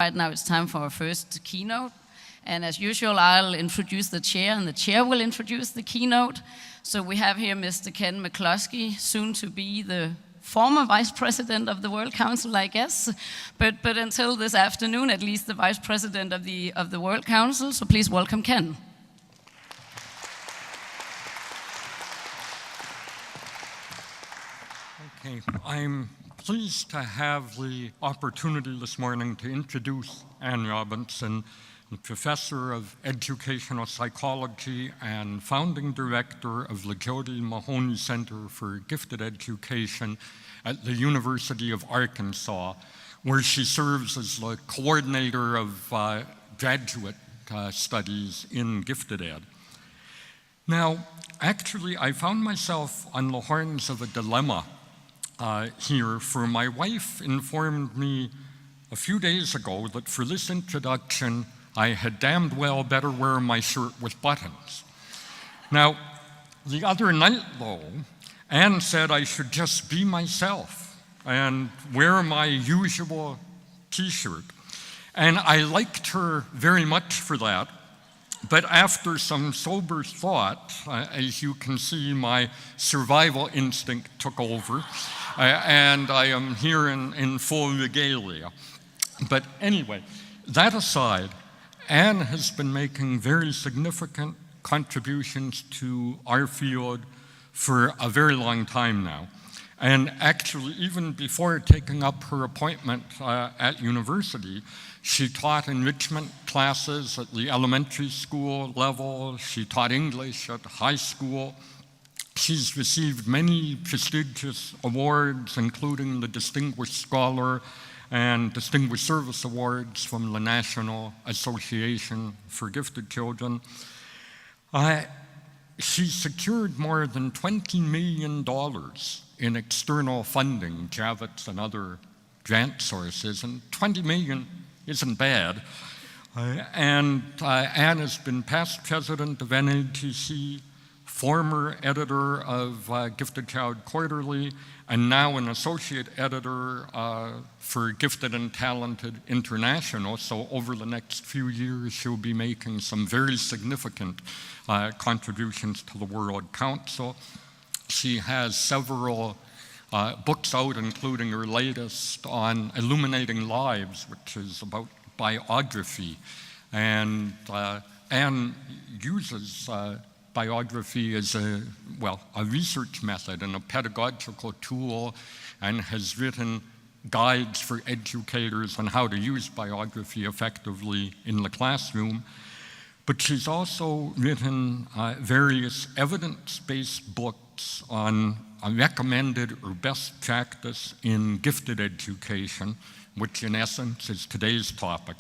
Right now it's time for our first keynote. And as usual, I'll introduce the chair, and the chair will introduce the keynote. So we have here Mr. Ken McCloskey, soon to be the former vice president of the World Council, I guess. But until this afternoon, at least the vice president of the World Council. So please welcome Ken. Okay, I'm pleased to have the opportunity this morning to introduce Ann Robinson, the professor of educational psychology and founding director of the Jody Mahoney Center for Gifted Education at the University of Arkansas, where she serves as the coordinator of graduate studies in gifted ed. Now, actually, I found myself on the horns of a dilemma here, for my wife informed me a few days ago that for this introduction, I had damned well better wear my shirt with buttons. Now, the other night, though, Anne said I should just be myself and wear my usual t-shirt. And I liked her very much for that. But after some sober thought, as you can see, my survival instinct took over, and I am here in full regalia. But anyway, that aside, Anne has been making very significant contributions to our field for a very long time now. And actually, even before taking up her appointment at university, she taught enrichment classes at the elementary school level. She taught English at high school. She's received many prestigious awards, including the Distinguished Scholar and Distinguished Service Awards from the National Association for Gifted Children. She secured more than $20 million in external funding, Javits and other grant sources, and $20 million isn't bad. Anne has been past president of NATC, former editor of Gifted Child Quarterly, and now an associate editor for Gifted and Talented International. So over the next few years, she'll be making some very significant contributions to the World Council. She has several books out, including her latest on Illuminating Lives, which is about biography. And Anne uses biography as a research method and a pedagogical tool, and has written guides for educators on how to use biography effectively in the classroom. But she's also written various evidence-based books on a recommended or best practice in gifted education, which in essence is today's topic.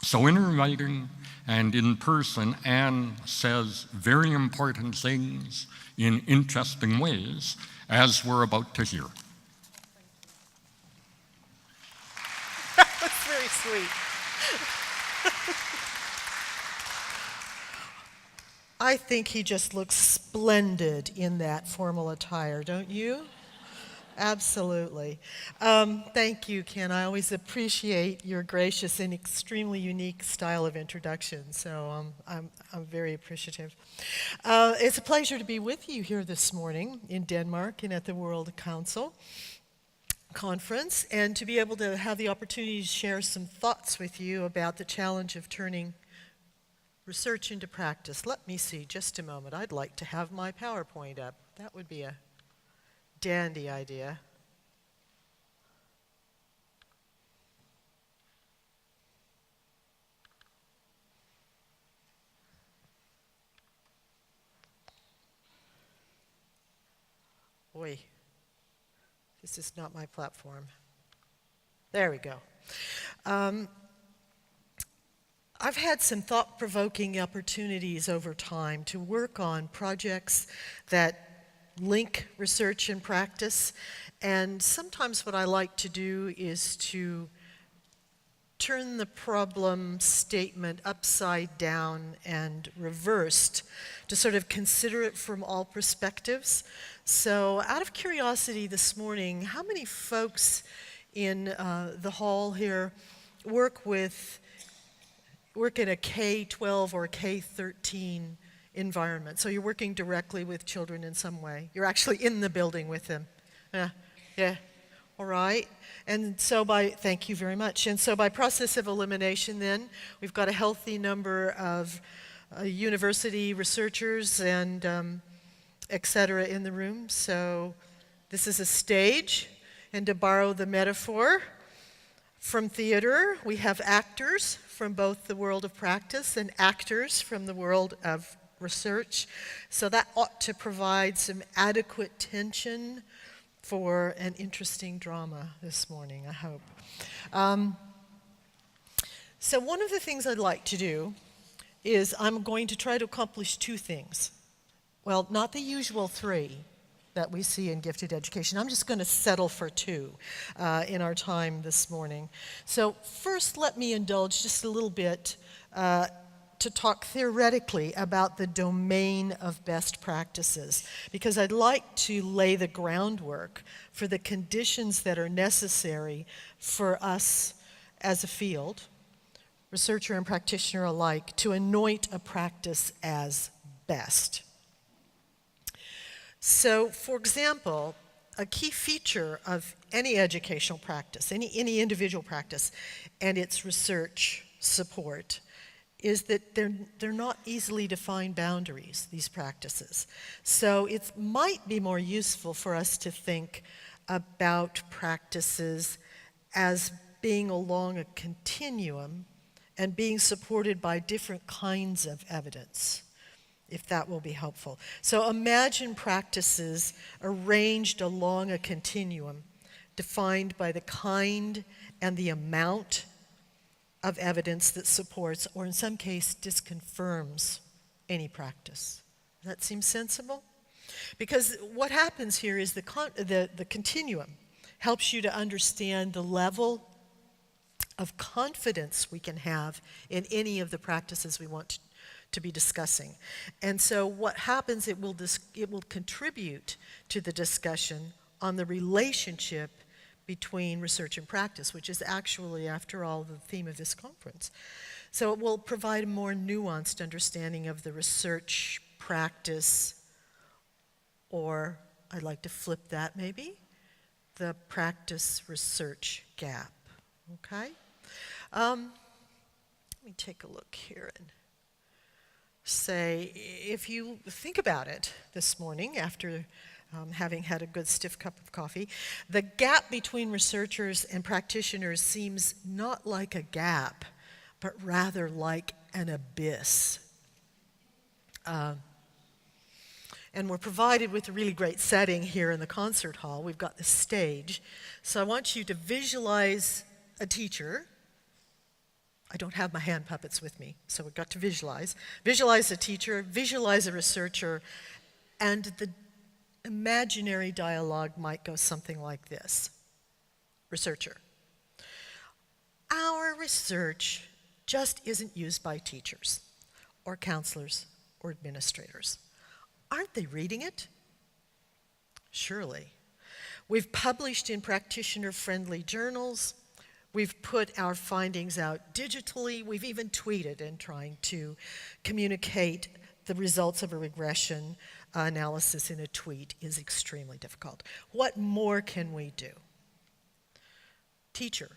So in her writing and in person, Anne says very important things in interesting ways, as we're about to hear. That's very sweet. I think he just looks splendid in that formal attire, don't you? Absolutely. Thank you, Ken. I always appreciate your gracious and extremely unique style of introduction, so I'm very appreciative. It's a pleasure to be with you here this morning in Denmark and at the World Council Conference, and to be able to have the opportunity to share some thoughts with you about the challenge of turning research into practice. Let me see, just a moment. I'd like to have my PowerPoint up. That would be a dandy idea. Boy, this is not my platform. There we go. I've had some thought-provoking opportunities over time to work on projects that link research and practice, and sometimes what I like to do is to turn the problem statement upside down and reversed to sort of consider it from all perspectives. So out of curiosity this morning, how many folks in the hall here work in a K-12 or K-13 environment. So you're working directly with children in some way. You're actually in the building with them. Yeah, all right. And so thank you very much. And so by process of elimination then, we've got a healthy number of university researchers and et cetera in the room. So this is a stage, and to borrow the metaphor from theater, we have actors from both the world of practice and actors from the world of research. So that ought to provide some adequate tension for an interesting drama this morning, I hope. So one of the things I'd like to do is I'm going to try to accomplish two things. Well, not the usual three that we see in gifted education. I'm just going to settle for two in our time this morning. So first, let me indulge just a little bit to talk theoretically about the domain of best practices, because I'd like to lay the groundwork for the conditions that are necessary for us as a field, researcher and practitioner alike, to anoint a practice as best. So, for example, a key feature of any educational practice, any individual practice, and its research support is that they're not easily defined boundaries, these practices. So it might be more useful for us to think about practices as being along a continuum and being supported by different kinds of evidence, if that will be helpful. So imagine practices arranged along a continuum, defined by the kind and the amount of evidence that supports, or in some case, disconfirms any practice. Does that seem sensible? Because what happens here is the continuum helps you to understand the level of confidence we can have in any of the practices we want to be discussing. And so what happens, it will contribute to the discussion on the relationship between research and practice, which is actually, after all, the theme of this conference. So it will provide a more nuanced understanding of the research practice, or I'd like to flip that maybe, the practice-research gap, okay? Let me take a look here and say, if you think about it this morning after having had a good stiff cup of coffee, the gap between researchers and practitioners seems not like a gap, but rather like an abyss. And we're provided with a really great setting here in the concert hall. We've got the stage. So I want you to visualize a teacher. I don't have my hand puppets with me, so we've got to visualize. Visualize a teacher, visualize a researcher, and the imaginary dialogue might go something like this. Researcher: our research just isn't used by teachers or counselors or administrators. Aren't they reading it? Surely. We've published in practitioner-friendly journals. We've put our findings out digitally. We've even tweeted in trying to communicate the results of a regression analysis in a tweet is extremely difficult. What more can we do? Teacher: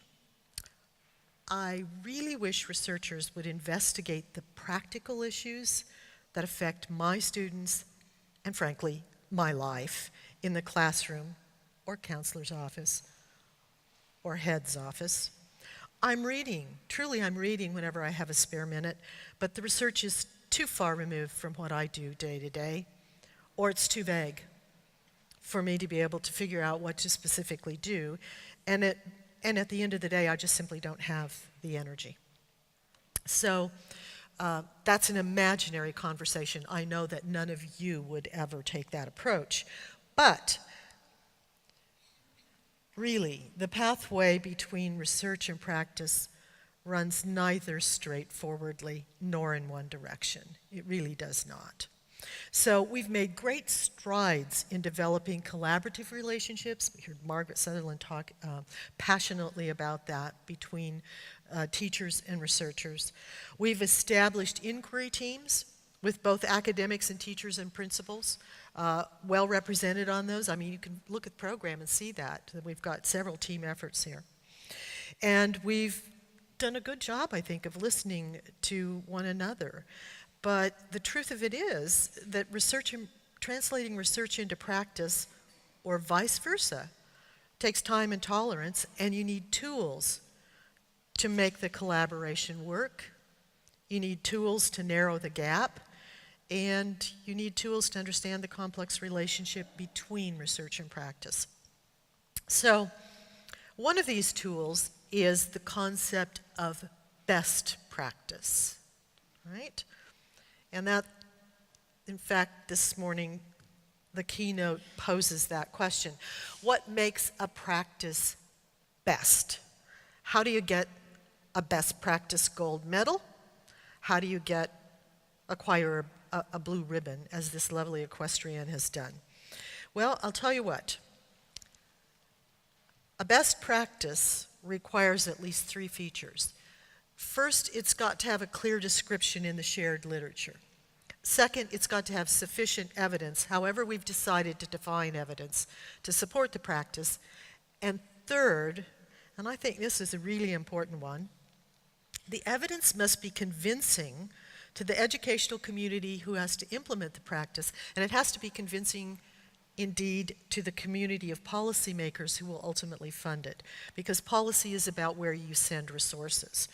I really wish researchers would investigate the practical issues that affect my students and, frankly, my life in the classroom or counselor's office or head's office. I'm reading whenever I have a spare minute, but the research is too far removed from what I do day to day, or it's too vague for me to be able to figure out what to specifically do, and at the end of the day, I just simply don't have the energy. So that's an imaginary conversation. I know that none of you would ever take that approach, but really, the pathway between research and practice runs neither straightforwardly nor in one direction. It really does not. So we've made great strides in developing collaborative relationships. We heard Margaret Sutherland talk passionately about that between teachers and researchers. We've established inquiry teams with both academics and teachers and principals, well represented on those. I mean, you can look at the program and see that we've got several team efforts here. And we've done a good job, I think, of listening to one another. But the truth of it is that translating research into practice, or vice versa, takes time and tolerance, and you need tools to make the collaboration work. You need tools to narrow the gap, and you need tools to understand the complex relationship between research and practice. So, one of these tools is the concept of best practice, right? And that, in fact, this morning, the keynote poses that question. What makes a practice best? How do you get a best practice gold medal? How do you acquire a blue ribbon, as this lovely equestrian has done? Well, I'll tell you what. A best practice requires at least 3 features. First, it's got to have a clear description in the shared literature. Second, it's got to have sufficient evidence, however we've decided to define evidence, to support the practice. And third, and I think this is a really important one, the evidence must be convincing to the educational community who has to implement the practice, and it has to be convincing indeed to the community of policymakers who will ultimately fund it, because policy is about where you send resources.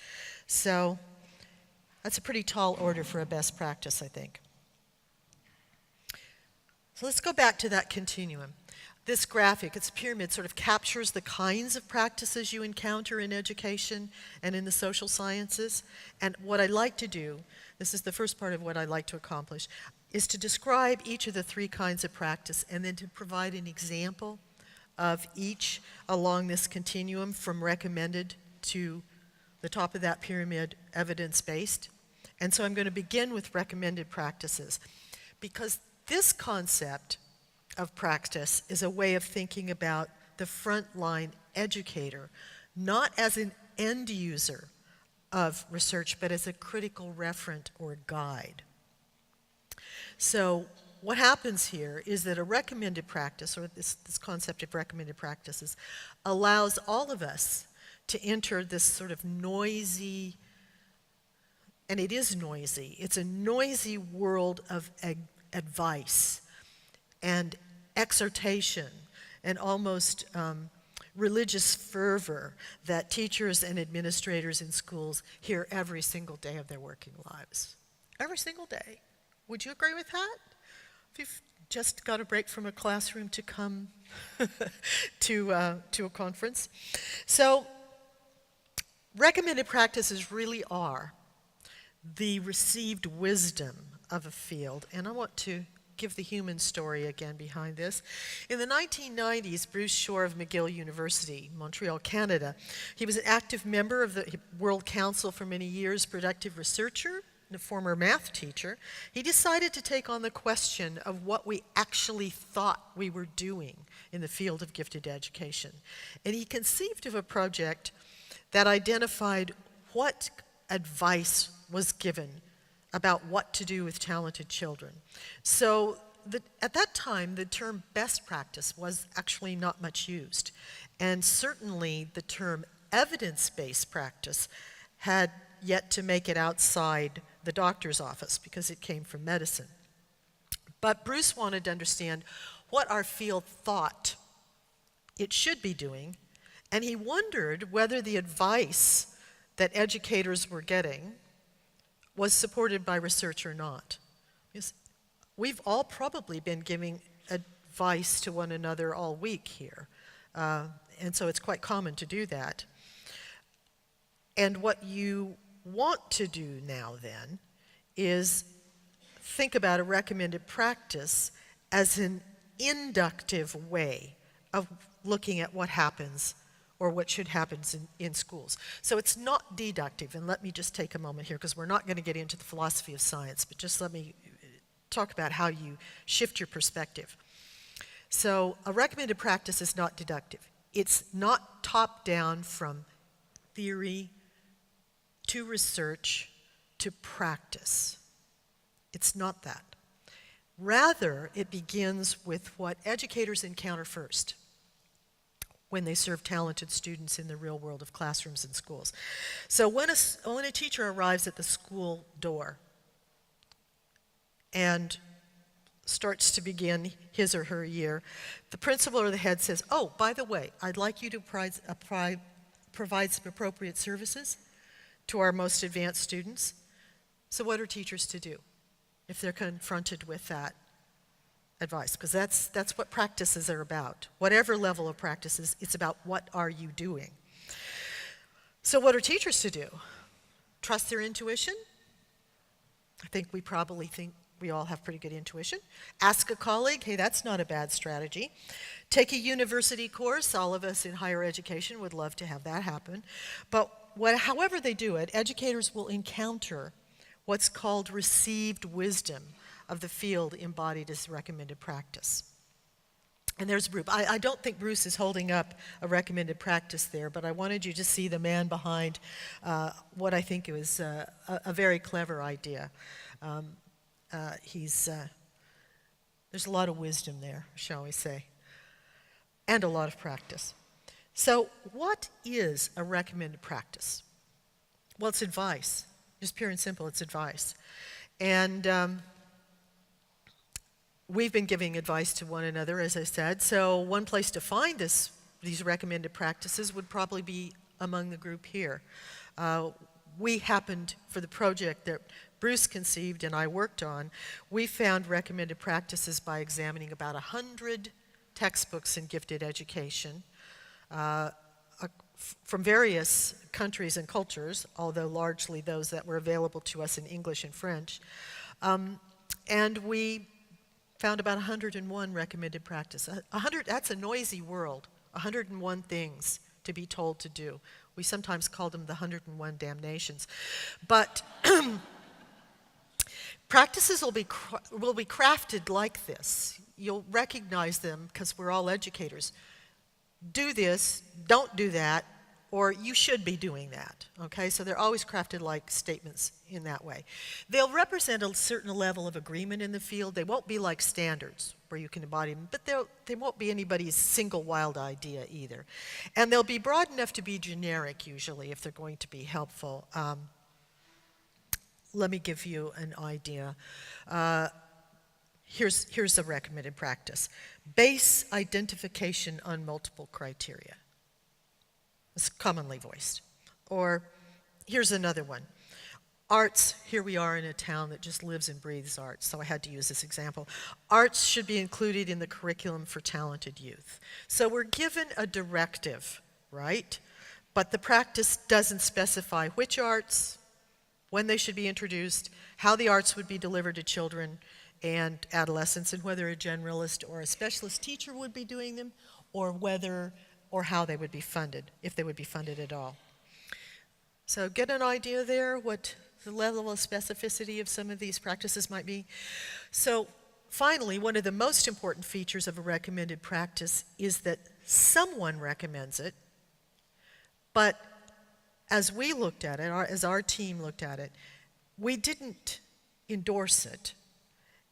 So that's a pretty tall order for a best practice, I think. So let's go back to that continuum. This graphic, it's a pyramid, sort of captures the kinds of practices you encounter in education and in the social sciences. And what I like to do, this is the first part of what I like to accomplish, is to describe each of the 3 kinds of practice and then to provide an example of each along this continuum from recommended to the top of that pyramid, evidence-based. And so I'm going to begin with recommended practices, because this concept of practice is a way of thinking about the frontline educator, not as an end user of research, but as a critical referent or guide. So what happens here is that a recommended practice, or this concept of recommended practices, allows all of us to enter this sort of noisy, and it is noisy, it's a noisy world of advice and exhortation and almost religious fervor that teachers and administrators in schools hear every single day of their working lives. Every single day. Would you agree with that? If you've just got a break from a classroom to come to a conference. So, recommended practices really are the received wisdom of a field. And I want to give the human story again behind this. In the 1990s, Bruce Shore of McGill University, Montreal, Canada, he was an active member of the World Council for many years, productive researcher, and a former math teacher. He decided to take on the question of what we actually thought we were doing in the field of gifted education. And he conceived of a project that identified what advice was given about what to do with talented children. So at that time, the term best practice was actually not much used. And certainly the term evidence-based practice had yet to make it outside the doctor's office because it came from medicine. But Bruce wanted to understand what our field thought it should be doing, and he wondered whether the advice that educators were getting was supported by research or not. Because we've all probably been giving advice to one another all week here, and so it's quite common to do that. And what you want to do now then is think about a recommended practice as an inductive way of looking at what happens or what should happen in schools. So it's not deductive, and let me just take a moment here because we're not going to get into the philosophy of science, but just let me talk about how you shift your perspective. So a recommended practice is not deductive. It's not top down from theory to research, to practice. It's not that. Rather, it begins with what educators encounter first when they serve talented students in the real world of classrooms and schools. So when a teacher arrives at the school door and starts to begin his or her year, the principal or the head says, oh, by the way, I'd like you to provide some appropriate services to our most advanced students. So what are teachers to do if they're confronted with that advice? Because that's what practices are about. Whatever level of practices, it's about what are you doing. So what are teachers to do? Trust their intuition? I think we all have pretty good intuition. Ask a colleague, hey, that's not a bad strategy. Take a university course. All of us in higher education would love to have that happen. But however they do it, educators will encounter what's called received wisdom of the field embodied as recommended practice. And there's Bruce. I don't think Bruce is holding up a recommended practice there, but I wanted you to see the man behind what I think was a very clever idea. There's a lot of wisdom there, shall we say, and a lot of practice. So what is a recommended practice? Well, it's advice. Just pure and simple, it's advice. And we've been giving advice to one another, as I said, so one place to find these recommended practices would probably be among the group here. We happened, for the project that Bruce conceived and I worked on, we found recommended practices by examining about 100 textbooks in gifted education from various countries and cultures, although largely those that were available to us in English and French. And we found about 101 recommended practice. 100, that's a noisy world, 101 things to be told to do. We sometimes call them the 101 damnations. But practices will be crafted like this. You'll recognize them because we're all educators. Do this, don't do that, or you should be doing that, okay? So they're always crafted like statements in that way. They'll represent a certain level of agreement in the field. They won't be like standards where you can embody them, but they won't be anybody's single wild idea either. And they'll be broad enough to be generic usually if they're going to be helpful. Let me give you an idea. Here's a recommended practice. Base identification on multiple criteria. It's commonly voiced. Or here's another one. Arts, here we are in a town that just lives and breathes arts, so I had to use this example. Arts should be included in the curriculum for talented youth. So we're given a directive, right? But the practice doesn't specify which arts, when they should be introduced, how the arts would be delivered to children and adolescents, and whether a generalist or a specialist teacher would be doing them, or how they would be funded, if they would be funded at all. So get an idea there what the level of specificity of some of these practices might be. So finally, one of the most important features of a recommended practice is that someone recommends it, but as we looked at it, as our team looked at it, we didn't endorse it,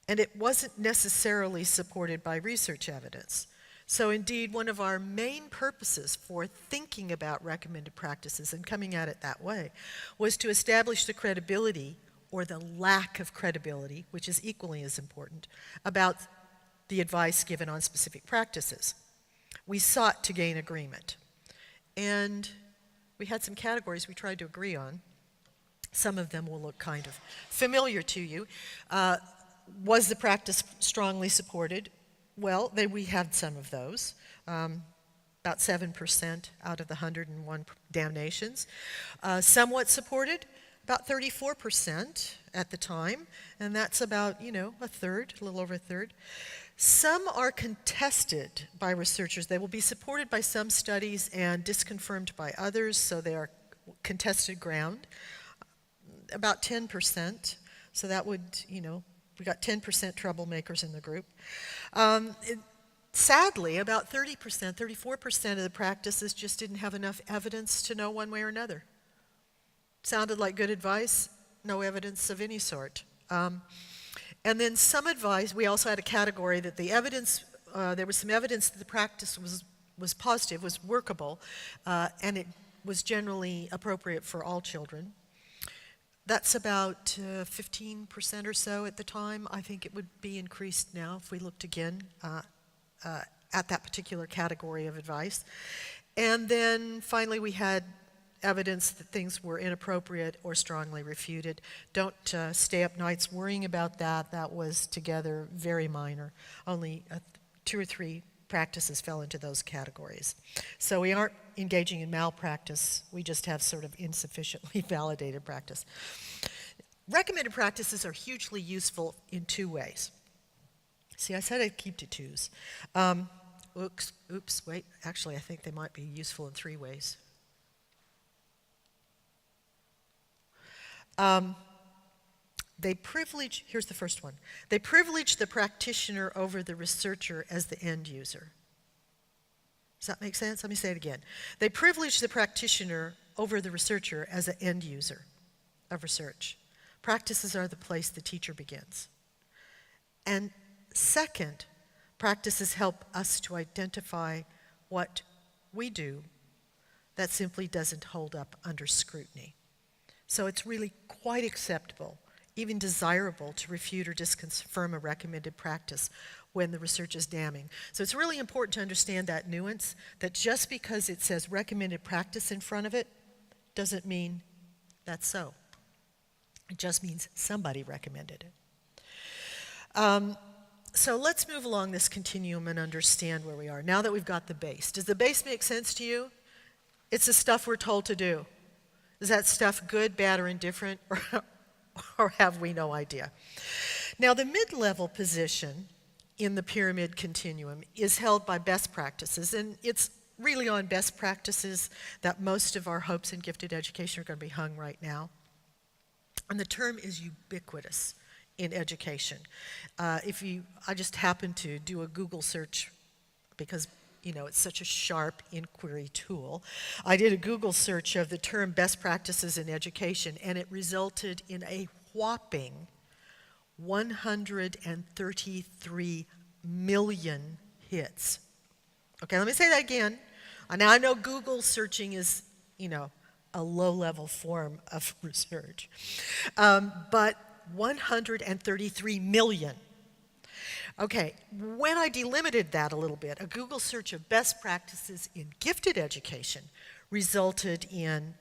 and it wasn't necessarily supported by research evidence. So indeed, one of our main purposes for thinking about recommended practices and coming at it that way was to establish the credibility, or the lack of credibility, which is equally as important, about the advice given on specific practices. We sought to gain agreement. And we had some categories we tried to agree on. Some of them will look kind of familiar to you. Was the practice strongly supported? Well, we had some of those, about 7% out of the 101 damnations. Somewhat supported, about 34% at the time, and that's about, a third, a little over a third. Some are contested by researchers. They will be supported by some studies and disconfirmed by others, so they are contested ground. About 10%, so that would, we got 10% troublemakers in the group. Sadly, about 30%, 34% of the practices just didn't have enough evidence to know one way or another. Sounded like good advice? No evidence of any sort. And then some advice, we also had a category that the evidence, there was some evidence that the practice was positive, was workable, and it was generally appropriate for all children. That's about 15% or so at the time. I think it would be increased now if we looked again at that particular category of advice. And then finally we had evidence that things were inappropriate or strongly refuted. Don't stay up nights worrying about that. That was together very minor. Only 2 or 3 practices fell into those categories. So we aren't engaging in malpractice. We just have sort of insufficiently validated practice. Recommended practices are hugely useful in 2 ways. See, I said I'd keep to 2s. Wait, actually I think they might be useful in 3 ways. Here's the first one. They privilege the practitioner over the researcher as the end user. Does that make sense? Let me say it again. They privilege the practitioner over the researcher as an end user of research. Practices are the place the teacher begins. And second, practices help us to identify what we do that simply doesn't hold up under scrutiny. So it's really quite acceptable, even desirable, to refute or disconfirm a recommended practice when the research is damning. So it's really important to understand that nuance, that just because it says recommended practice in front of it doesn't mean that's so. It just means somebody recommended it. So let's move along this continuum and understand where we are. Now that we've got the base. Does the base make sense to you? It's the stuff we're told to do. Is that stuff good, bad, or indifferent, or have we no idea? Now, the mid-level position in the pyramid continuum is held by best practices, and it's really on best practices that most of our hopes in gifted education are going to be hung right now. And the term is ubiquitous in education. I just happened to do a Google search because it's such a sharp inquiry tool. I did a Google search of the term best practices in education, and it resulted in a whopping 133 million hits. Okay, let me say that again. Now I know Google searching is, a low-level form of research, but 133 million. Okay, when I delimited that a little bit, a Google search of best practices in gifted education resulted in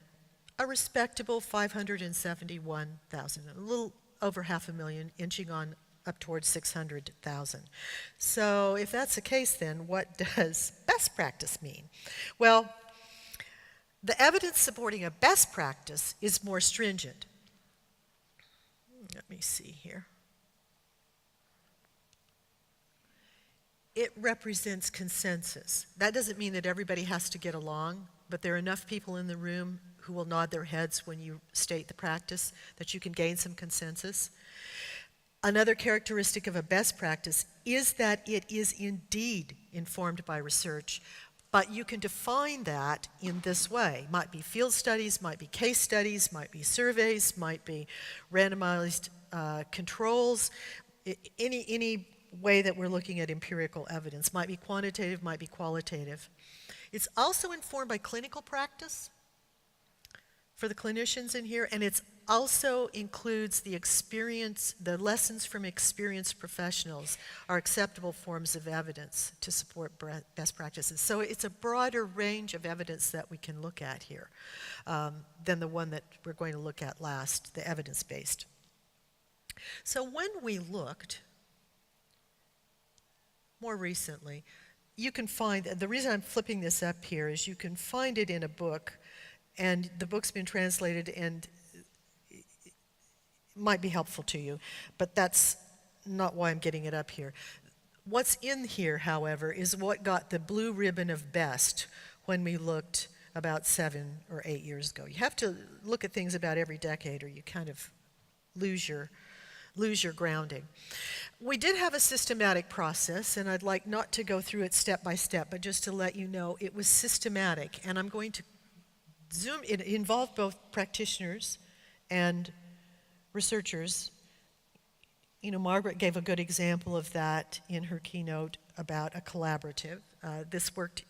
a respectable 571,000, a little over 500,000, inching on up towards 600,000. So if that's the case, then what does best practice mean? Well, the evidence supporting a best practice is more stringent. Let me see here. It represents consensus. That doesn't mean that everybody has to get along, but there are enough people in the room who will nod their heads when you state the practice that you can gain some consensus. Another characteristic of a best practice is that it is indeed informed by research, but you can define that in this way. Might be field studies, might be case studies, might be surveys, might be randomized controls, any way that we're looking at empirical evidence. Might be quantitative, might be qualitative. It's also informed by clinical practice for the clinicians in here, and it also includes the lessons from experienced professionals are acceptable forms of evidence to support best practices. So it's a broader range of evidence that we can look at here than the one that we're going to look at last, the evidence-based. So when we looked more recently, you can find, the reason I'm flipping this up here is you can find it in a book, and the book's been translated and it might be helpful to you, but that's not why I'm getting it up here. What's in here, however, is what got the blue ribbon of best when we looked about 7 or 8 years ago. You have to look at things about every decade or you kind of lose your grounding. We did have a systematic process, and I'd like not to go through it step by step, but just to let you know it was systematic, and I'm going to it involved both practitioners and researchers. You know, Margaret gave a good example of that in her keynote about a collaborative. This worked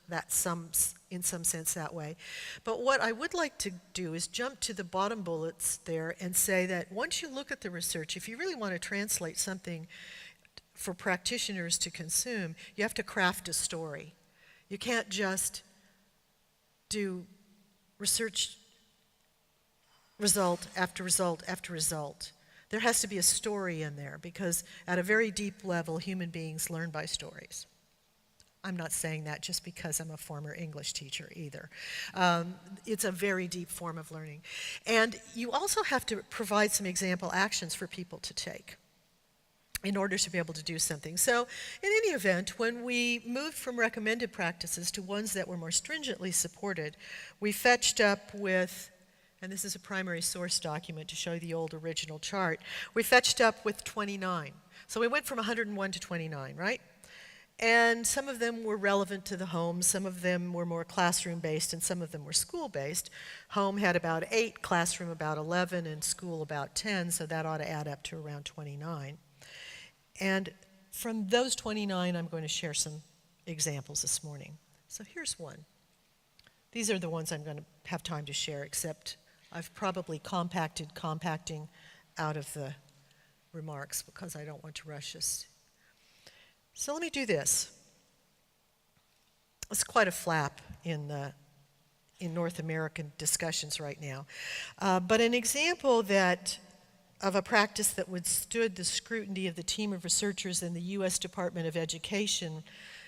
in some sense that way. But what I would like to do is jump to the bottom bullets there and say that once you look at the research, if you really want to translate something for practitioners to consume, you have to craft a story. You can't just do research result after result after result. There has to be a story in there because at a very deep level, human beings learn by stories. I'm not saying that just because I'm a former English teacher either. It's a very deep form of learning. And you also have to provide some example actions for people to take in order to be able to do something. So in any event, when we moved from recommended practices to ones that were more stringently supported, we fetched up with, and this is a primary source document to show the old original chart, we fetched up with 29. So we went from 101 to 29, right? And some of them were relevant to the home, some of them were more classroom-based, and some of them were school-based. Home had about 8, classroom about 11, and school about 10, so that ought to add up to around 29. And from those 29, I'm going to share some examples this morning. So here's one. These are the ones I'm going to have time to share, except I've probably compacting out of the remarks because I don't want to rush us. So let me do this. It's quite a flap in North American discussions right now. But an example of a practice that withstood the scrutiny of the team of researchers in the U.S. Department of Education,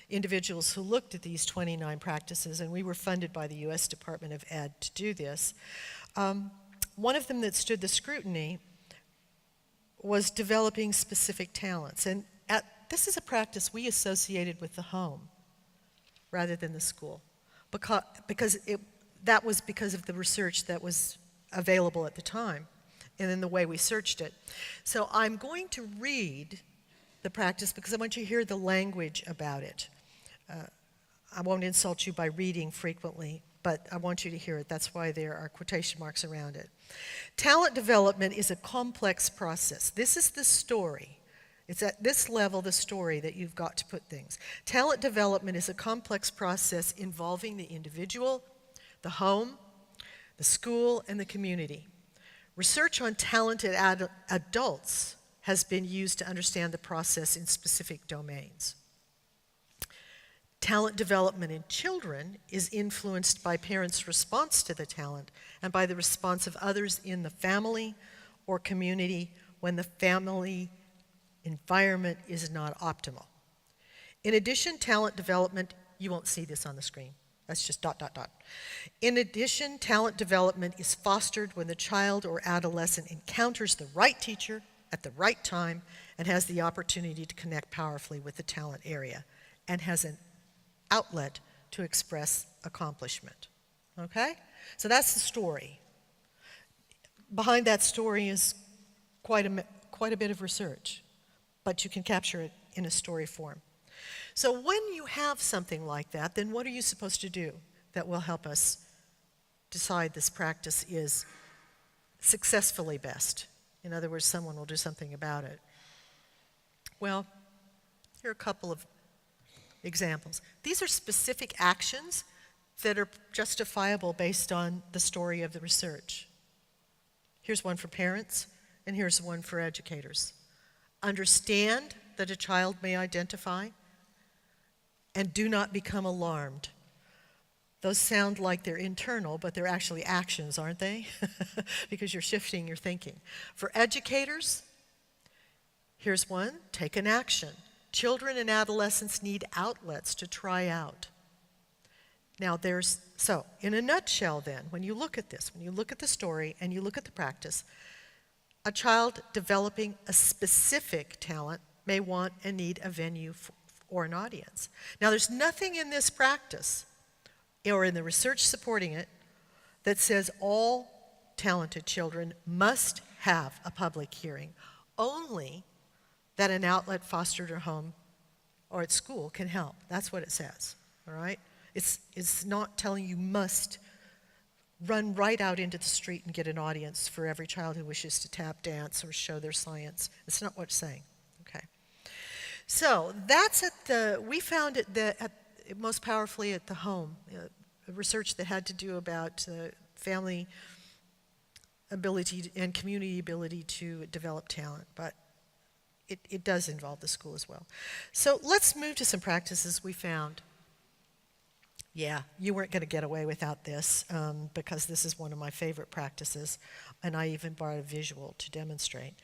individuals who looked at these 29 practices, and we were funded by the U.S. Department of Ed to do this. One of them that stood the scrutiny was developing specific talents. And this is a practice we associated with the home rather than the school, that was because of the research that was available at the time and then the way we searched it. So I'm going to read the practice because I want you to hear the language about it. I won't insult you by reading frequently, but I want you to hear it. That's why there are quotation marks around it. Talent development is a complex process. This is the story. It's at this level, the story, that you've got to put things. Talent development is a complex process involving the individual, the home, the school, and the community. Research on talented adults has been used to understand the process in specific domains. Talent development in children is influenced by parents' response to the talent and by the response of others in the family or community when the family environment is not optimal. In addition, talent development, you won't see this on the screen. That's just ... In addition, talent development is fostered when the child or adolescent encounters the right teacher at the right time and has the opportunity to connect powerfully with the talent area and has an outlet to express accomplishment. Okay? So that's the story. Behind that story is quite a bit of research, but you can capture it in a story form. So when you have something like that, then what are you supposed to do that will help us decide this practice is successfully best? In other words, someone will do something about it. Well, here are a couple of examples. These are specific actions that are justifiable based on the story of the research. Here's one for parents, and here's one for educators. Understand that a child may identify, and do not become alarmed. Those sound like they're internal, but they're actually actions, aren't they? Because you're shifting your thinking. For educators, here's one, take an action. Children and adolescents need outlets to try out. Now so in a nutshell then, when you look at this, when you look at the story and you look at the practice, a child developing a specific talent may want and need a venue or an audience. Now there's nothing in this practice or in the research supporting it that says all talented children must have a public hearing, only that an outlet fostered at home or at school can help. That's what it says, all right? It's not telling you must run right out into the street and get an audience for every child who wishes to tap dance or show their science. It's not what it's saying. Okay. So that's we found it most powerfully at the home. Research that had to do about family ability and community ability to develop talent, but it does involve the school as well. So let's move to some practices we found. Yeah, you weren't going to get away without this because this is one of my favorite practices, and I even brought a visual to demonstrate.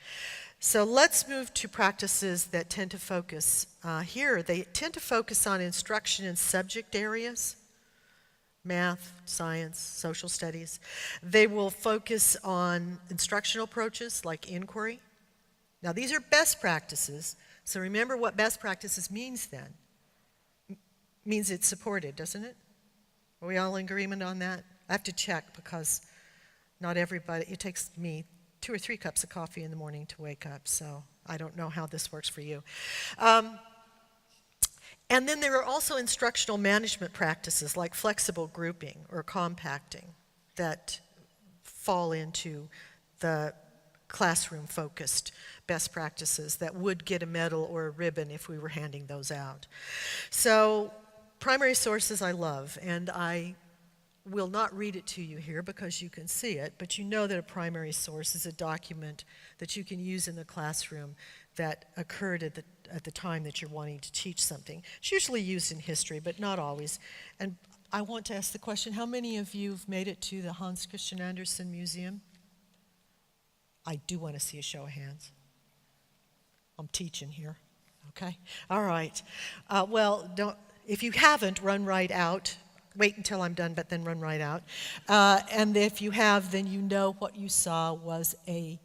So let's move to practices that tend to focus here. They tend to focus on instruction in subject areas, math, science, social studies. They will focus on instructional approaches like inquiry. Now, these are best practices, so remember what best practices means then. Means it's supported, doesn't it? Are we all in agreement on that? I have to check because not everybody, it takes me 2 or 3 cups of coffee in the morning to wake up, so I don't know how this works for you. And then there are also instructional management practices like flexible grouping or compacting that fall into the classroom-focused best practices that would get a medal or a ribbon if we were handing those out. So primary sources I love, and I will not read it to you here because you can see it, but you know that a primary source is a document that you can use in the classroom that occurred at the time that you're wanting to teach something. It's usually used in history, but not always. And I want to ask the question, how many of you have made it to the Hans Christian Andersen Museum? I do want to see a show of hands. I'm teaching here, okay? All right. Well, if you haven't, run right out. Wait until I'm done, but then run right out. And if you have, then you know what you saw was a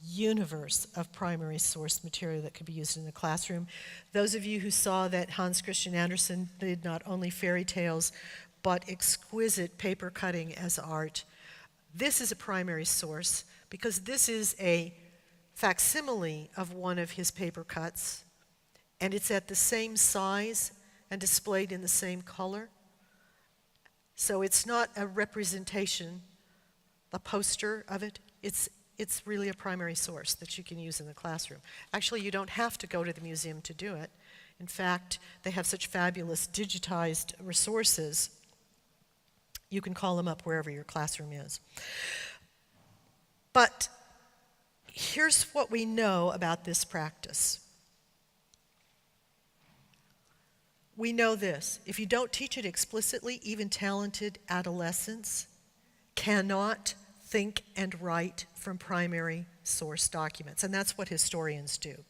universe of primary source material that could be used in the classroom. Those of you who saw that Hans Christian Andersen did not only fairy tales, but exquisite paper cutting as art, this is a primary source because this is a facsimile of one of his paper cuts, and it's at the same size and displayed in the same color. So it's not a representation, a poster of it. It's really a primary source that you can use in the classroom. Actually, you don't have to go to the museum to do it. In fact, they have such fabulous digitized resources, you can call them up wherever your classroom is. But here's what we know about this practice. We know this: if you don't teach it explicitly, even talented adolescents cannot think and write from primary source documents, and that's what historians do.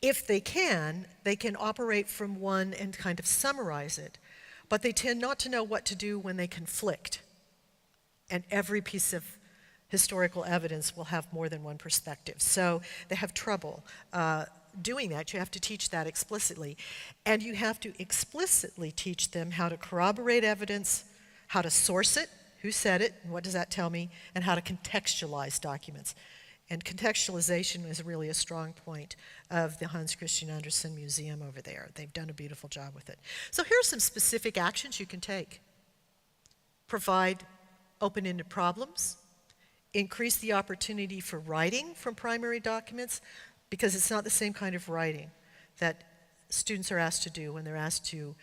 If they can operate from one and kind of summarize it, but they tend not to know what to do when they conflict. And every piece of historical evidence will have more than one perspective. So they have trouble doing that. You have to teach that explicitly. And you have to explicitly teach them how to corroborate evidence, how to source it, who said it, and what does that tell me, and how to contextualize documents. And contextualization is really a strong point of the Hans Christian Andersen Museum over there. They've done a beautiful job with it. So here are some specific actions you can take. Provide open-ended problems. Increase the opportunity for writing from primary documents, because it's not the same kind of writing that students are asked to do when they're asked to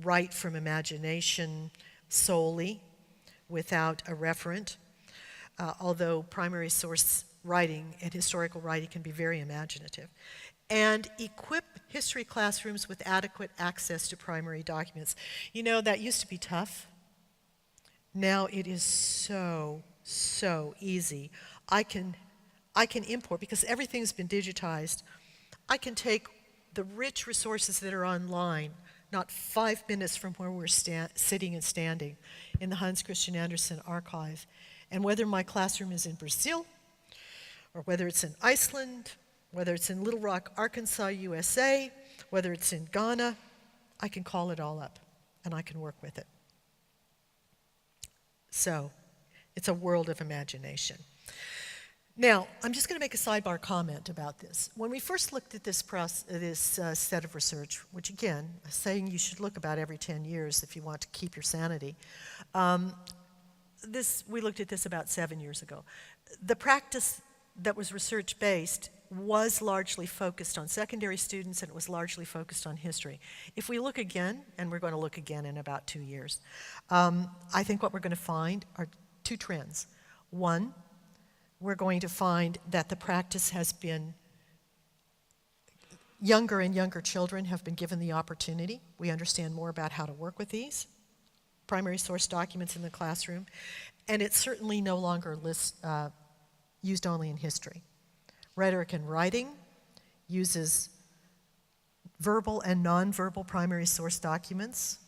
write from imagination solely without a referent, although primary source writing and historical writing can be very imaginative. And equip history classrooms with adequate access to primary documents. You know, that used to be tough. Now it is so easy. I can import, because everything's been digitized, I can take the rich resources that are online, not 5 minutes from where we're sitting and standing in the Hans Christian Andersen archive, and whether my classroom is in Brazil, or whether it's in Iceland, whether it's in Little Rock, Arkansas, USA, whether it's in Ghana, I can call it all up and I can work with it. So it's a world of imagination. Now, I'm just going to make a sidebar comment about this. When we first looked at this set of research, which again, saying you should look about every 10 years if you want to keep your sanity, we looked at this about 7 years ago. The practice that was research-based was largely focused on secondary students, and it was largely focused on history. If we look again, and we're going to look again in about 2 years, I think what we're going to find are two trends. One, we're going to find that the practice has been, younger and younger children have been given the opportunity. We understand more about how to work with these primary source documents in the classroom, and it's certainly no longer used only in history. Rhetoric and writing uses verbal and nonverbal primary source documents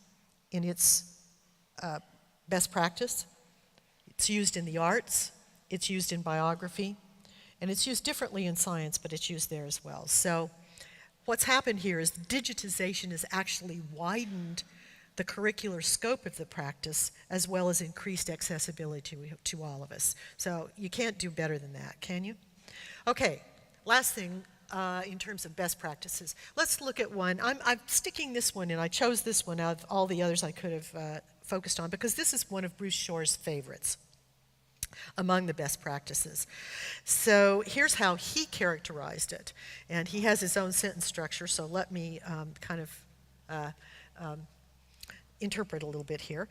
in its best practice. It's used in the arts, it's used in biography, and it's used differently in science, but it's used there as well. So what's happened here is digitization has actually widened the curricular scope of the practice, as well as increased accessibility to all of us. So you can't do better than that, can you? Okay, last thing in terms of best practices. Let's look at one. I'm sticking this one in. I chose this one out of all the others I could have focused on because this is one of Bruce Shore's favorites among the best practices. So here's how he characterized it. And he has his own sentence structure, so let me interpret a little bit here.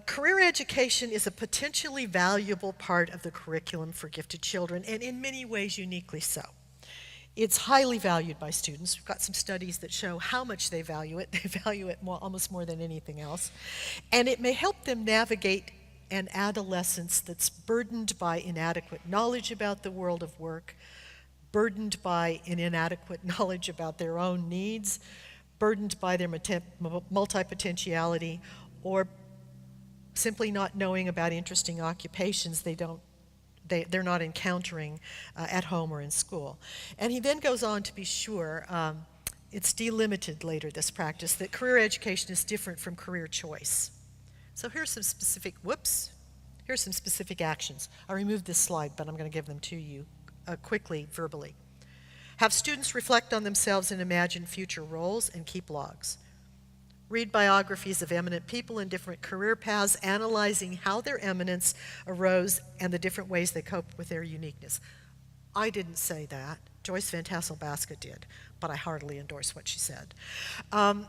Career education is a potentially valuable part of the curriculum for gifted children, and in many ways uniquely so. It's highly valued by students. We've got some studies that show how much they value it. They value it almost more than anything else. And it may help them navigate an adolescence that's burdened by inadequate knowledge about the world of work, burdened by an inadequate knowledge about their own needs, burdened by their multi-potentiality, or simply not knowing about interesting occupations they're not encountering at home or in school. And he then goes on to be sure, it's delimited later, this practice, that career education is different from career choice. So here's some specific, here's some specific actions. I removed this slide, but I'm going to give them to you quickly, verbally. Have students reflect on themselves and imagine future roles and keep logs. Read biographies of eminent people in different career paths, analyzing how their eminence arose and the different ways they coped with their uniqueness. I didn't say that. Joyce Van Tassel-Basket did, but I heartily endorse what she said.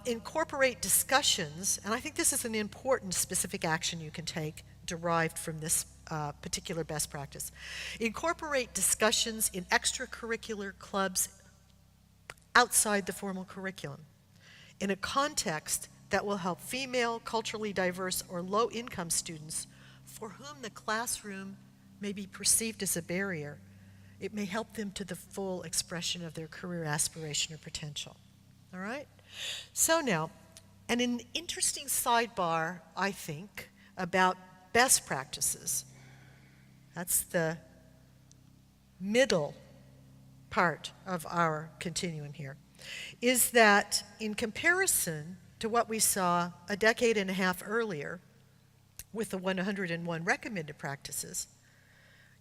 Incorporate discussions, and I think this is an important specific action you can take derived from this particular best practice. Incorporate discussions in extracurricular clubs outside the formal curriculum in a context that will help female, culturally diverse, or low-income students for whom the classroom may be perceived as a barrier. It may help them to the full expression of their career aspiration or potential. All right? So now, an interesting sidebar, I think, about best practices. That's the middle part of our continuum here, is that in comparison to what we saw a decade and a half earlier with the 101 recommended practices,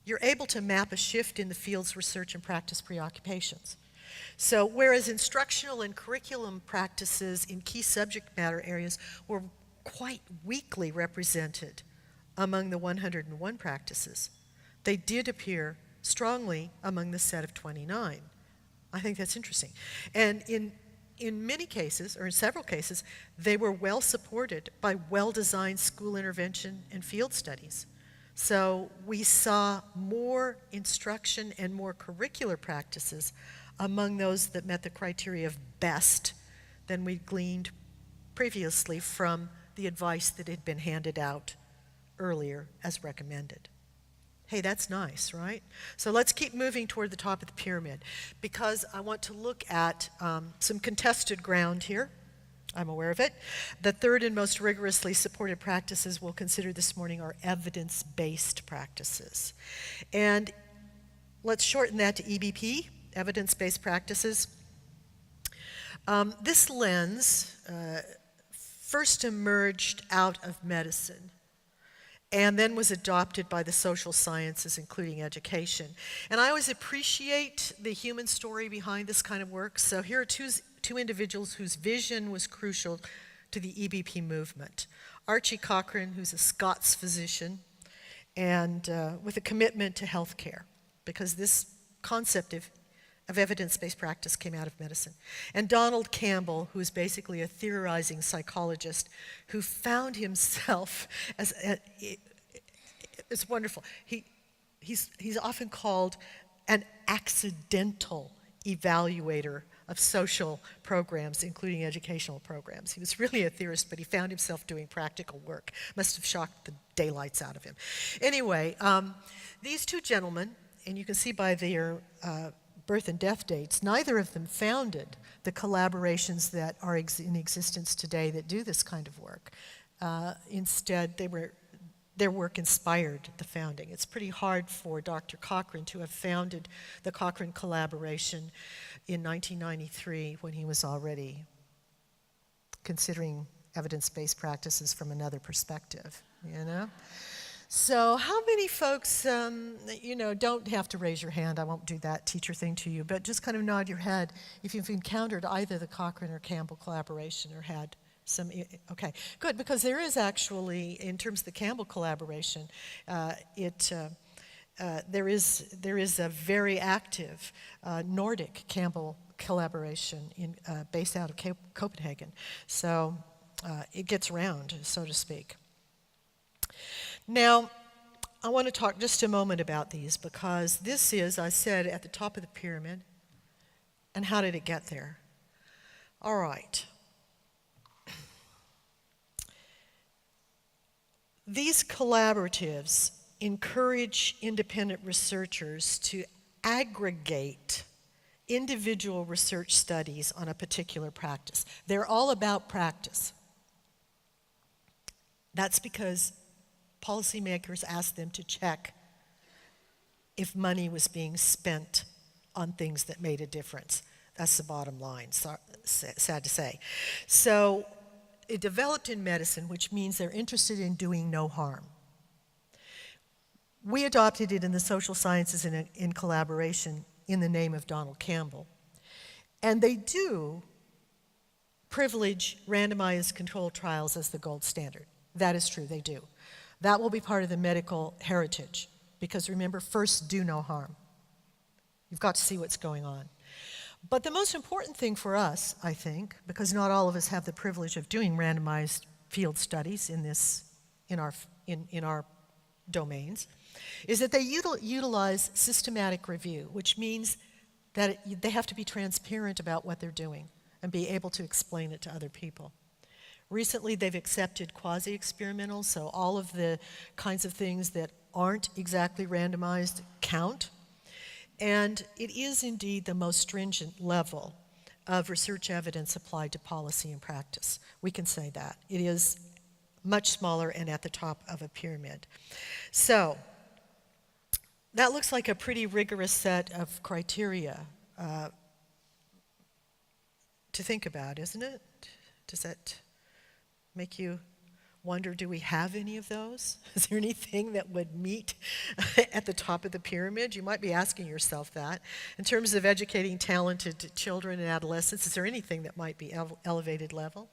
you're able to map a shift in the field's research and practice preoccupations. So whereas instructional and curriculum practices in key subject matter areas were quite weakly represented among the 101 practices, they did appear strongly among the set of 29. I think that's interesting. And in many cases, or in several cases, they were well supported by well-designed school intervention and field studies. So we saw more instruction and more curricular practices among those that met the criteria of best than we gleaned previously from the advice that had been handed out earlier as recommended. Hey, that's nice, right? So let's keep moving toward the top of the pyramid because I want to look at some contested ground here. I'm aware of it. The third and most rigorously supported practices we'll consider this morning are evidence-based practices. And let's shorten that to EBP, evidence-based practices. This lens first emerged out of medicine and then was adopted by the social sciences, including education. And I always appreciate the human story behind this kind of work. So here are two individuals whose vision was crucial to the EBP movement. Archie Cochrane, who's a Scots physician, and with a commitment to health care, because this concept of evidence-based practice came out of medicine. And Donald Campbell, who is basically a theorizing psychologist who found himself as it's wonderful. He's often called an accidental evaluator of social programs, including educational programs. He was really a theorist, but he found himself doing practical work. Must have shocked the daylights out of him. Anyway, these two gentlemen, and you can see by their birth and death dates, neither of them founded the collaborations that are in existence today that do this kind of work. Instead, their work inspired the founding. It's pretty hard for Dr. Cochrane to have founded the Cochrane Collaboration in 1993 when he was already considering evidence-based practices from another perspective, you know? So how many folks, don't have to raise your hand, I won't do that teacher thing to you, but just kind of nod your head if you've encountered either the Cochrane or Campbell collaboration or had some, okay, good, because there is actually, in terms of the Campbell collaboration, there is a very active Nordic Campbell collaboration based out of Copenhagen. So it gets around, so to speak. Now, I want to talk just a moment about these because this is, I said, at the top of the pyramid. And how did it get there? All right. These collaboratives encourage independent researchers to aggregate individual research studies on a particular practice. They're all about practice. That's because policymakers asked them to check if money was being spent on things that made a difference. That's the bottom line, sad to say. So it developed in medicine, which means they're interested in doing no harm. We adopted it in the social sciences in collaboration in the name of Donald Campbell. And they do privilege randomized controlled trials as the gold standard. That is true, they do. That will be part of the medical heritage, because remember, first, do no harm. You've got to see what's going on. But the most important thing for us, I think, because not all of us have the privilege of doing randomized field studies in our domains, is that they utilize systematic review, which means that they have to be transparent about what they're doing and be able to explain it to other people. Recently, they've accepted quasi-experimental, so all of the kinds of things that aren't exactly randomized count. And it is indeed the most stringent level of research evidence applied to policy and practice. We can say that. It is much smaller and at the top of a pyramid. So that looks like a pretty rigorous set of criteria to think about, isn't it? Does that make you wonder, do we have any of those? Is there anything that would meet at the top of the pyramid? You might be asking yourself that. In terms of educating talented children and adolescents, is there anything that might be elevated level?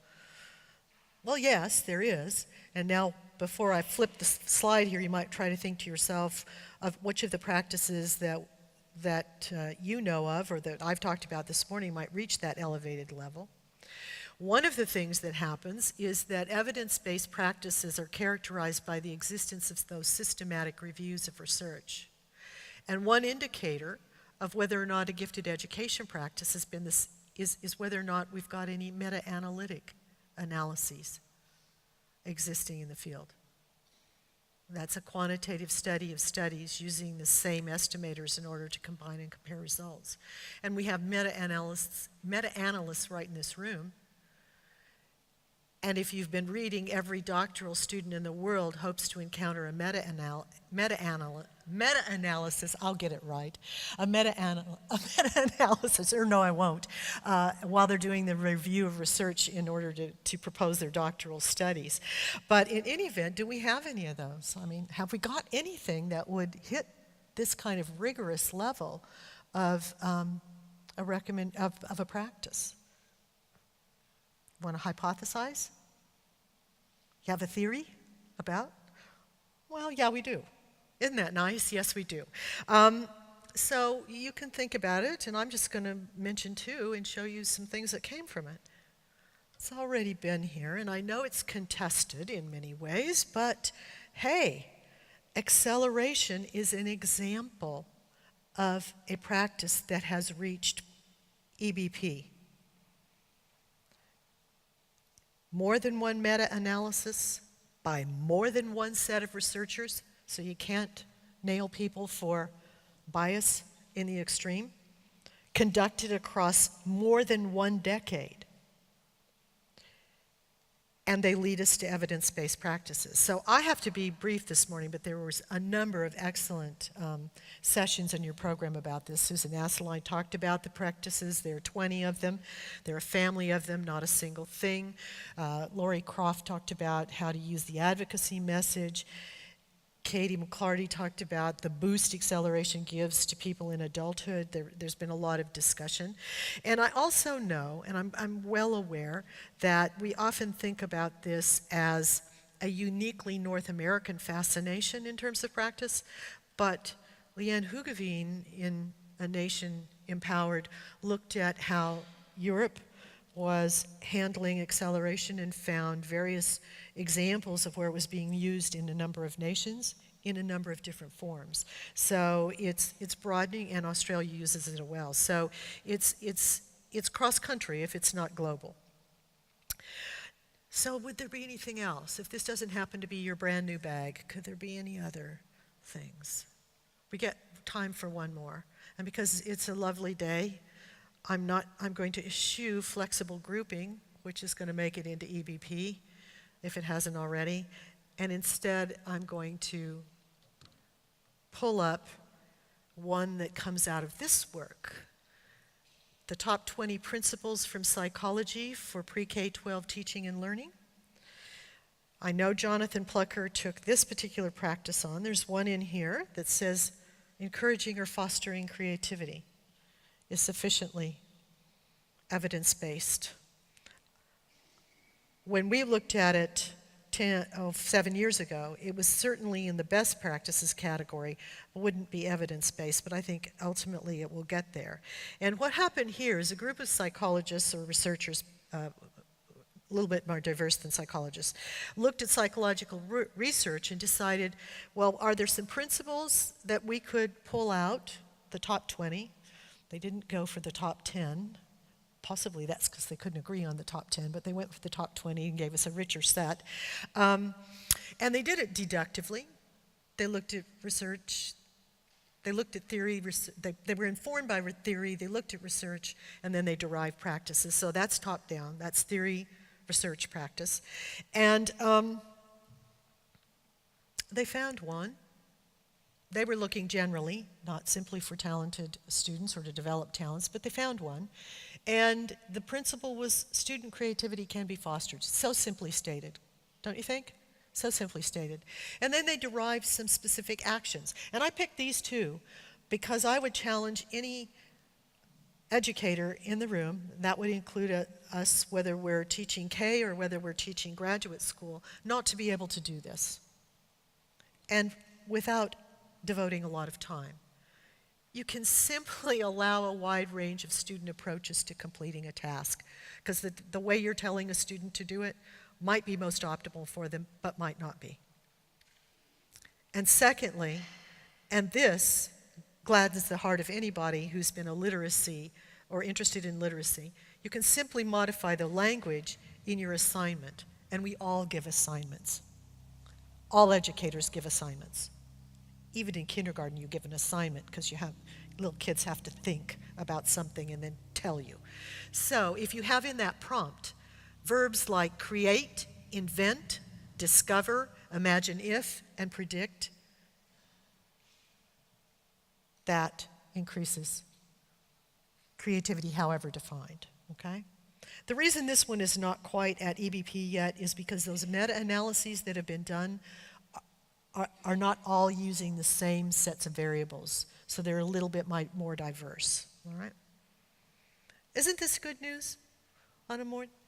Well, yes, there is. And now, before I flip the slide here, you might try to think to yourself of which of the practices that you know of or that I've talked about this morning might reach that elevated level. One of the things that happens is that evidence-based practices are characterized by the existence of those systematic reviews of research. And one indicator of whether or not a gifted education practice has been this is whether or not we've got any meta-analytic analyses existing in the field. That's a quantitative study of studies using the same estimators in order to combine and compare results. And we have meta-analysts right in this room. And if you've been reading, every doctoral student in the world hopes to encounter a meta-analysis, I'll get it right, a meta-analysis, or no, I won't, while they're doing the review of research in order to propose their doctoral studies. But in any event, do we have any of those? I mean, have we got anything that would hit this kind of rigorous level of a practice? Want to hypothesize? You have a theory about? Well, yeah, we do. Isn't that nice? Yes, we do. So you can think about it, and I'm just going to mention two and show you some things that came from it. It's already been here, and I know it's contested in many ways, but hey, acceleration is an example of a practice that has reached EBP. More than one meta-analysis by more than one set of researchers, so you can't nail people for bias in the extreme, conducted across more than one decade. And they lead us to evidence-based practices. So I have to be brief this morning, but there was a number of excellent sessions in your program about this. Susan Asseline talked about the practices. There are 20 of them. There are a family of them, not a single thing. Lori Croft talked about how to use the advocacy message. Katie McClarty talked about the boost acceleration gives to people in adulthood. There's been a lot of discussion. And I also know, and I'm well aware, that we often think about this as a uniquely North American fascination in terms of practice, but Leanne Hugeveen in A Nation Empowered looked at how Europe was handling acceleration and found various examples of where it was being used in a number of nations in a number of different forms. So it's broadening, and Australia uses it as well. So it's cross-country if it's not global. So would there be anything else? If this doesn't happen to be your brand new bag, could there be any other things? We get time for one more. And because it's a lovely day, I'm going to eschew flexible grouping, which is going to make it into EBP, if it hasn't already. And instead, I'm going to pull up one that comes out of this work. The top 20 principles from psychology for pre-K-12 teaching and learning. I know Jonathan Plucker took this particular practice on. There's one in here that says, encouraging or fostering creativity is sufficiently evidence-based. When we looked at it 7 years ago, it was certainly in the best practices category. It wouldn't be evidence-based, but I think ultimately it will get there. And what happened here is a group of psychologists or researchers, a little bit more diverse than psychologists, looked at psychological research and decided, well, are there some principles that we could pull out, the top 20? They didn't go for the top 10. Possibly that's because they couldn't agree on the top 10, but they went with the top 20 and gave us a richer set. And they did it deductively. They looked at research. They looked at theory. They were informed by theory. They looked at research, and then they derived practices. So that's top down. That's theory, research, practice. And they found one. They were looking generally, not simply for talented students or to develop talents, but they found one. And the principle was student creativity can be fostered. So simply stated, don't you think? So simply stated. And then they derived some specific actions. And I picked these two because I would challenge any educator in the room, that would include us, whether we're teaching K or whether we're teaching graduate school, not to be able to do this. And without devoting a lot of time. You can simply allow a wide range of student approaches to completing a task, because the way you're telling a student to do it might be most optimal for them, but might not be. And secondly, and this gladdens the heart of anybody who's been a literacy or interested in literacy, you can simply modify the language in your assignment, and we all give assignments. All educators give assignments. Even in kindergarten, you give an assignment because little kids have to think about something and then tell you. So if you have in that prompt verbs like create, invent, discover, imagine if, and predict, that increases creativity however defined, okay? The reason this one is not quite at EBP yet is because those meta-analyses that have been done are not all using the same sets of variables, so they're a little bit more diverse, all right? Isn't this good news?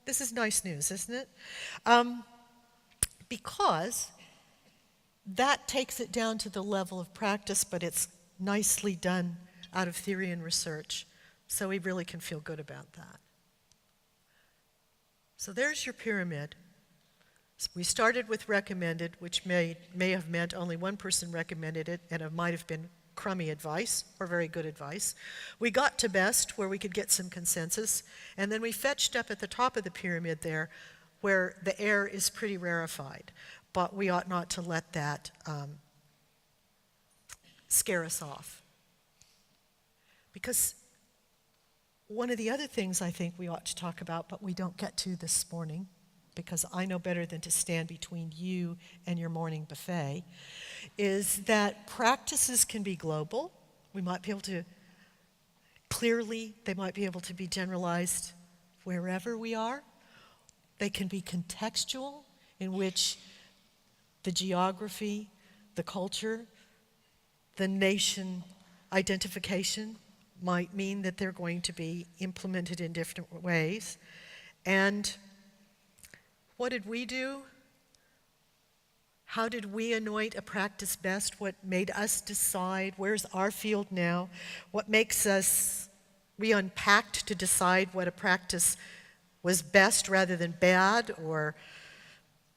This is nice news, isn't it? Because that takes it down to the level of practice, but it's nicely done out of theory and research. So we really can feel good about that. So there's your pyramid. We started with recommended, which may have meant only one person recommended it, and it might have been crummy advice or very good advice. We got to best, where we could get some consensus, and then we fetched up at the top of the pyramid there, where the air is pretty rarefied. But we ought not to let that scare us off. Because one of the other things I think we ought to talk about, but we don't get to this morning, because I know better than to stand between you and your morning buffet, is that practices can be global. We might be able to, clearly, they might be able to be generalized wherever we are. They can be contextual, in which the geography, the culture, the nation identification might mean that they're going to be implemented in different ways. And what did we do? How did we anoint a practice best? What made us decide? Where's our field now? What makes us, we unpacked to decide what a practice was best rather than bad, or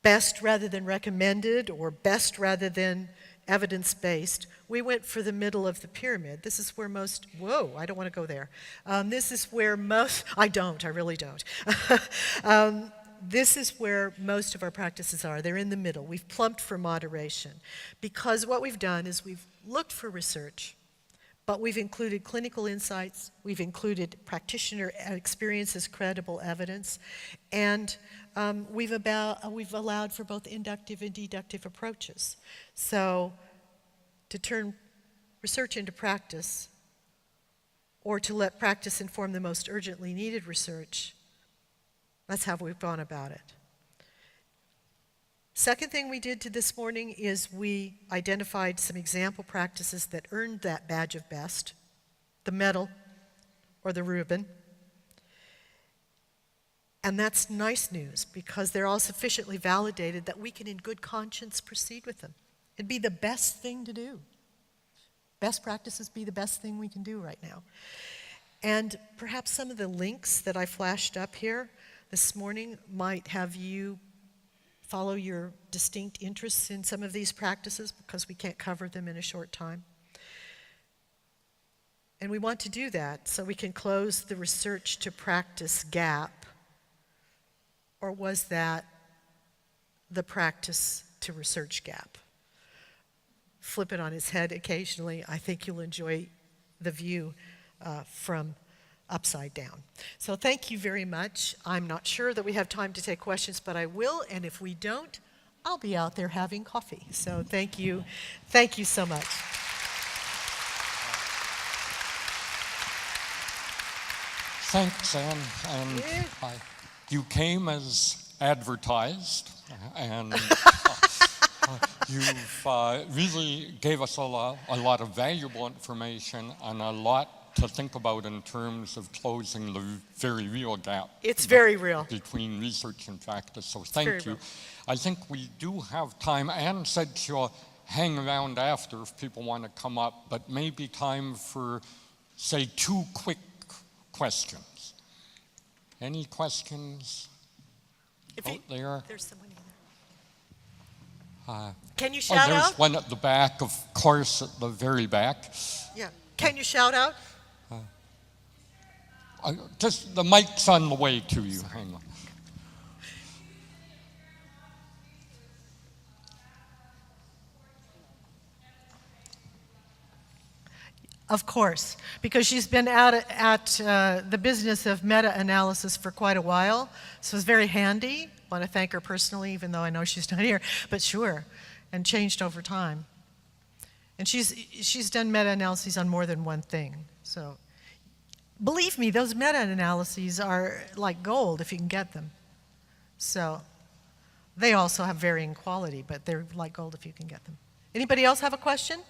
best rather than recommended, or best rather than evidence-based. We went for the middle of the pyramid. This is where most, whoa, I don't want to go there. This is where most, I really don't. This is where most of our practices are. They're in the middle. We've plumped for moderation, because what we've done is we've looked for research, but we've included clinical insights, we've included practitioner experience as credible evidence, and we've allowed for both inductive and deductive approaches. So to turn research into practice, or to let practice inform the most urgently needed research, that's how we've gone about it. Second thing we did this morning is we identified some example practices that earned that badge of best, the medal or the ribbon. And that's nice news, because they're all sufficiently validated that we can in good conscience proceed with them. It'd be the best thing to do. Best practices be the best thing we can do right now. And perhaps some of the links that I flashed up here this morning might have you follow your distinct interests in some of these practices, because we can't cover them in a short time. And we want to do that so we can close the research to practice gap. Or was that the practice to research gap? Flip it on its head occasionally. I think you'll enjoy the view from upside down. So thank you very much. I'm not sure that we have time to take questions, but I will, and if we don't, I'll be out there having coffee. So thank you. Thank you so much. Thanks, Anne. And you came as advertised, and you've really gave us a lot of valuable information and a lot to think about in terms of closing the very real gap. It's very real. Between research and practice, so thank you. Real. I think we do have time. Anne said she'll hang around after if people want to come up, but maybe time for, say, 2 quick questions. Any questions out there? There's someone in there. Can you Oh, shout there's out? one at the back, of course, at the very back. Yeah. Can you shout out? Just the mic's on the way to you. Hang on. Of course, because she's been at the business of meta-analysis for quite a while, so it's very handy. I want to thank her personally, even though I know she's not here, but sure, and changed over time. And she's done meta-analyses on more than one thing, so believe me, those meta-analyses are like gold if you can get them. So they also have varying quality, but they're like gold if you can get them. Anybody else have a question?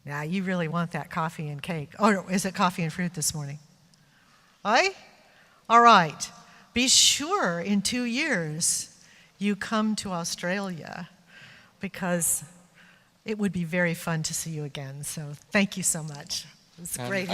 Now, you really want that coffee and cake. Oh, is it coffee and fruit this morning? Aye? All right. Be sure in 2 years you come to Australia, because it would be very fun to see you again. So thank you so much. It's great.